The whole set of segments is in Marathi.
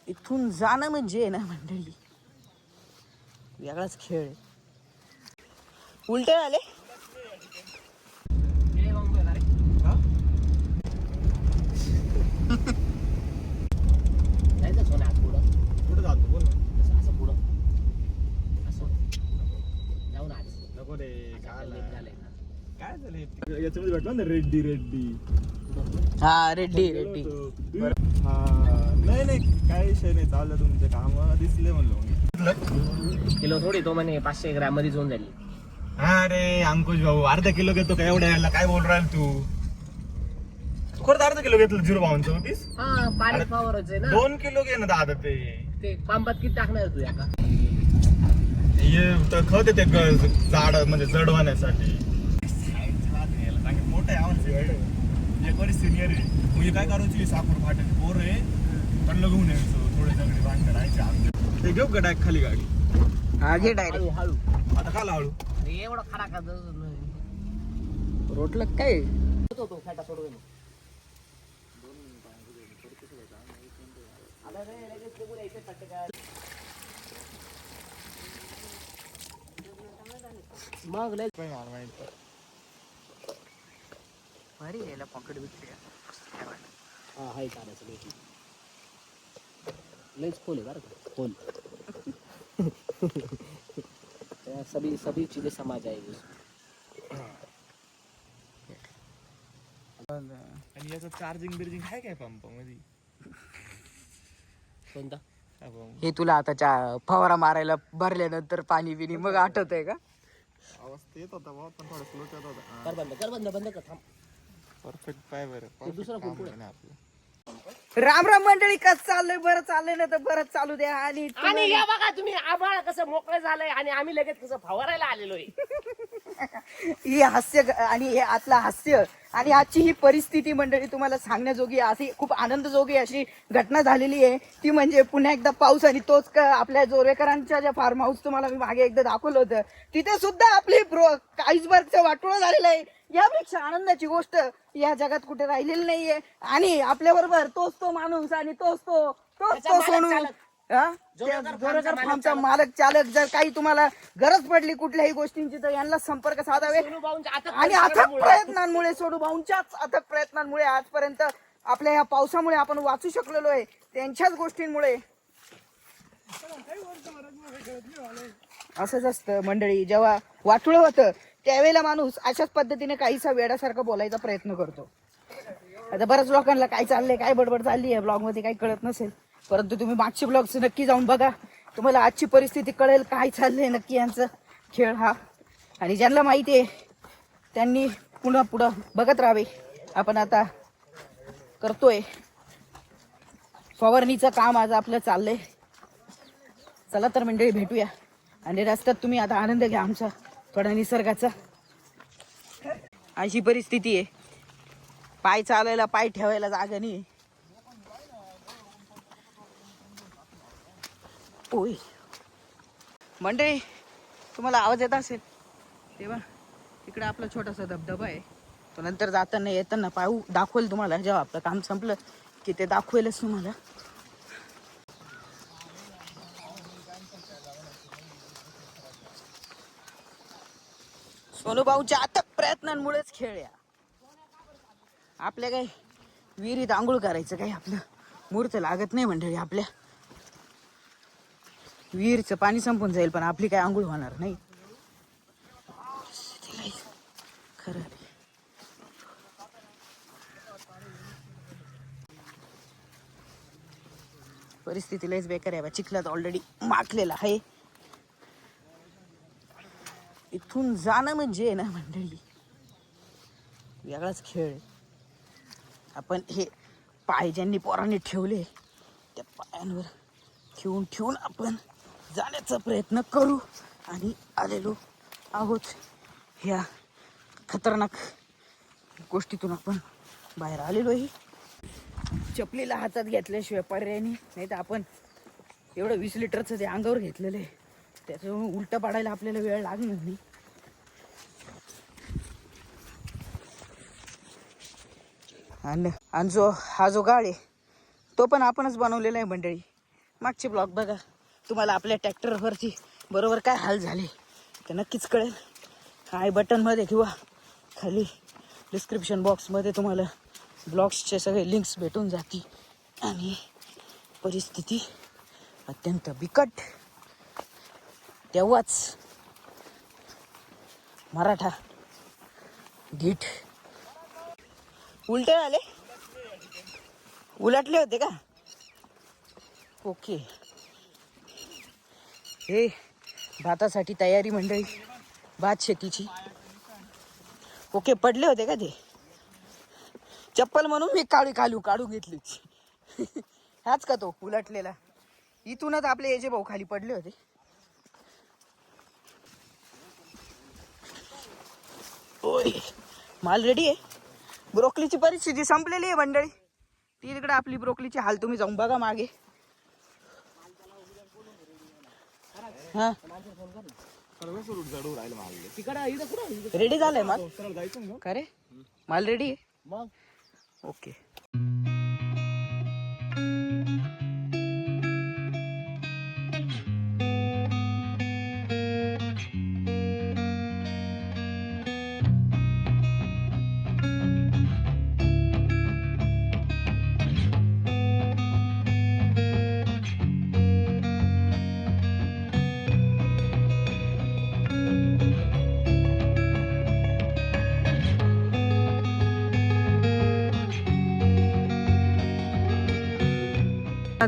इथून जाणं म्हणजे ना मंडळी वेगळाच खेळ आहे. उलटे आले पुढे जातो बोल असं पुढं असं जाऊ ना नको रे काय झालं याच्यामध्ये भेटलो ना रेड्डी हा रेड्डी रेड्डी हा नाही काय विषय नाही चाललं तुमचे काम दिसले म्हणलो किलो थोडी तो म्हणे 500 ग्रॅम मध्ये होऊन जाईल. अरे अंकुश भाऊ अर्धा किलो घेतो का एवढ्या यायला काय बोल राहिल तू खरंच अर्धा किलो घेतलं 0.34 हा पाणी पावरच आहे ना. 2 किलो घे ना दादा ते पंपात किती टाकणार तू का तर खत ते झाड म्हणजे जडवण्यासाठी मोठं आहे एक वर्ष सिनियर आहे म्हणजे काय करायची साखर फाटाची पोर आहे म्हणलं घेऊन यायचं थोडे सगळे बांध करायचे ते घेऊ का डायरेक्ट खाली गाडी हा घे डायरेक्ट हळू आता खाला हळू एवढं खरा का रोटलं काय तो फॅटा सोडून मग लय भारी यायला पॉकेट बिस्किट हा हाय चालायचं लय लयच खोल आहे बरं का खोल सभी सभी चीजें समा जाएगी उसमें. आणि याचं चार्जिंग बिर्जिंग आहे काय पंप मध्ये कोणता हे तुला आता फवारा मारायला भरल्यानंतर पाणी बिनी मग आठवत आहे का? आवाज येत होता पण थोडा स्लो येत होता कर बंद कर थांब. परफेक्ट पाय बरं ते दुसरं कोण पुढे आपलं राम राम मंडळी कसं चाललंय बरं चाललंय ना तर बरं चालू द्या. आणि आणि या बघा तुम्ही आभाळ कसं मोकळं झालंय आणि आम्ही लगेच कसं फवारायला आलेलो आहे. ही हास्य आणि हे आतला हास्य आणि आजची ही परिस्थिती मंडळी तुम्हाला सांगण्याजोगी अशी खूप आनंदजोगी अशी घटना झालेली आहे. ती म्हणजे पुन्हा एकदा पाऊस आणि तोच आपल्या जोरेकरांच्या ज्या फार्म हाऊस तुम्हाला मी मागे एकदा दाखवलं होतं तिथे सुद्धा आपली आईसबर्गचं वाटोळं झालेलं आहे. यापेक्षा आनंदाची गोष्ट या जगात कुठे राहिलेली नाहीये. आणि आपल्या बरोबर तोच तो माणूस आणि तोच तो सोनू जोरेकर फार्मचा मालक चालक. जर काही तुम्हाला गरज पडली कुठल्याही गोष्टींची तर यांना संपर्क साधावे. आणि अथक प्रयत्नांमुळे सोनू भाऊंच्याच अथक प्रयत्नांमुळे आजपर्यंत आपल्या या पावसामुळे आपण वाचू शकलेलो आहे. त्यांच्याच गोष्टींमुळे असंच असतं मंडळी. जेव्हा वाटोळं होतं त्यावेळेला माणूस अशाच पद्धतीने काहीसा वेड्यासारखं बोलायचा प्रयत्न करतो. आता बऱ्याच लोकांना काय चाललंय काय बडबड चालली आहे ब्लॉग मध्ये काही कळत नसेल, परंतु तुम्ही मागचे ब्लॉग्स नक्की जाऊन बघा. तुम्हाला आजची परिस्थिती कळेल काय चाललंय नक्की यांचं खेळ हा. आणि ज्यांना माहिती आहे त्यांनी पुढं बघत राहावे. आपण आता करतोय फवारणीचं काम आज आपलं चाललंय. चला तर मंडळी भेटूया. आणि रस्त्यात तुम्ही आता आनंद घ्या आमचा थोडा निसर्गाचा. अशी परिस्थिती आहे, पाय चालायला पाय ठेवायला जागा नाही. ओय मंडळी तुम्हाला आवाज येत असेल तेव्हा तिकडे आपला छोटासा धबधबा आहे. तो नंतर जाताना येताना पाहू दाखवेल तुम्हाला. जेव्हा आपलं काम संपलं की ते दाखवेलच तुम्हाला. सोनू भाऊच्या अथक प्रयत्नांमुळेच खेळ या. आपल्या काही विहिरीत आंघोळ करायचं काही आपलं मुहूर्त लागत नाही मंडळी. आपल्या विहिरीचं पाणी संपून जाईल पण आपली काही आंघोळ होणार नाही. खरं परिस्थिती लयच बेकार आहे. चिखलात ऑलरेडी माखलेला आहे. इथून जाणं म्हणजे ना मंडळी वेगळाच खेळ आहे. आपण हे पाय ज्यांनी पोरांनी ठेवले त्या पायांवर ठेवून आपण जाण्याचा प्रयत्न करू. आणि आलेलो आहोत ह्या खतरनाक गोष्टीतून आपण बाहेर आलेलो आहे. चपलीला हातात घेतल्याशिवाय पर्याय नाही तर आपण एवढं 20 लिटरचं ते अंगावर घेतलेलं आहे त्याच्यामुळे उलटं पाडायला आपल्याला वेळ लागणार नाही. आणि हा जो गाळ आहे तो पण आपणच बनवलेला आहे मंडळी. मागचे ब्लॉग बघा, तुम्हाला आपल्या ट्रॅक्टरवरती बरोबर काय हाल झाले ते नक्कीच कळेल. आय बटनमध्ये किंवा खाली डिस्क्रिप्शन बॉक्समध्ये तुम्हाला ब्लॉग्सचे सगळे लिंक्स भेटून जातील. आणि परिस्थिती अत्यंत बिकट. तेव्हाच मराठा गीठ उलटे आले, उलटले होते का? ओके. हे भातासाठी तयारी मंडळी, भात शेतीची. ओके, पडले होते का ते? चप्पल म्हणून मी काढून घेतली. हाच का तो उलटलेला? इथूनच आपले याचे भाऊ खाली पडले होते. ओय, माल रेडी आहे. ब्रोकलीची परिस्थिती संपलेली आहे मंडळी. ती तिकडे आपली ब्रोकलीची हाल तुम्ही जाऊन बघा मागे. हा, रेडी झालंय माल. का रे, माल रेडी आहे? ओके.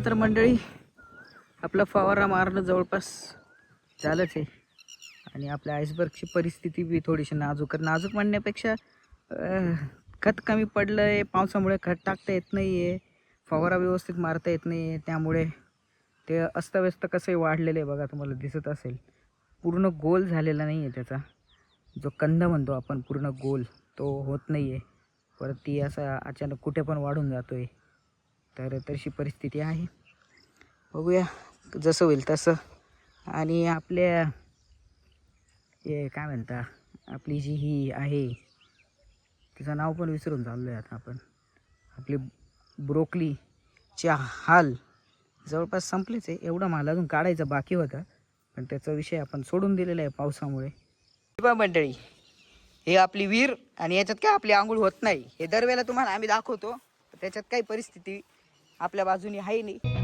तर मंडळी आपलं फवारा मारणं जवळपास झालंच आहे. आणि आपल्या आईसबर्गची परिस्थिती बी थोडीशी नाजूक म्हणण्यापेक्षा खत कमी पडलं आहे. पावसामुळे खत टाकता येत नाही आहे, फवारा व्यवस्थित मारता येत नाही आहे. त्यामुळे ते अस्तव्यस्त कसंही वाढलेलं आहे बघा, तुम्हाला दिसत असेल. पूर्ण गोल झालेला नाही आहे त्याचा जो कंद म्हणतो आपण, पूर्ण गोल तो होत नाही आहे. परत ती असा अचानक कुठे पण वाढून जातो आहे. तर तशी परिस्थिती आहे. बघूया जसं होईल तसं. आणि आपल्या हे काय म्हणता, आपली जी ही आहे तिचं नाव पण विसरून चाललो आहे आता आपण. आपली ब्रोकलीच्या हाल जवळपास संपलेच आहे. एवढा माल अजून काढायचा बाकी होता, पण त्याचा विषय आपण सोडून दिलेला आहे पावसामुळे. मंडळी, हे आपली विहीर आणि याच्यात काय आपली आंघोळ होत नाही. हे दरवेळेला तुम्हाला आम्ही दाखवतो, त्याच्यात काही परिस्थिती आपल्या बाजूने आहे नाही.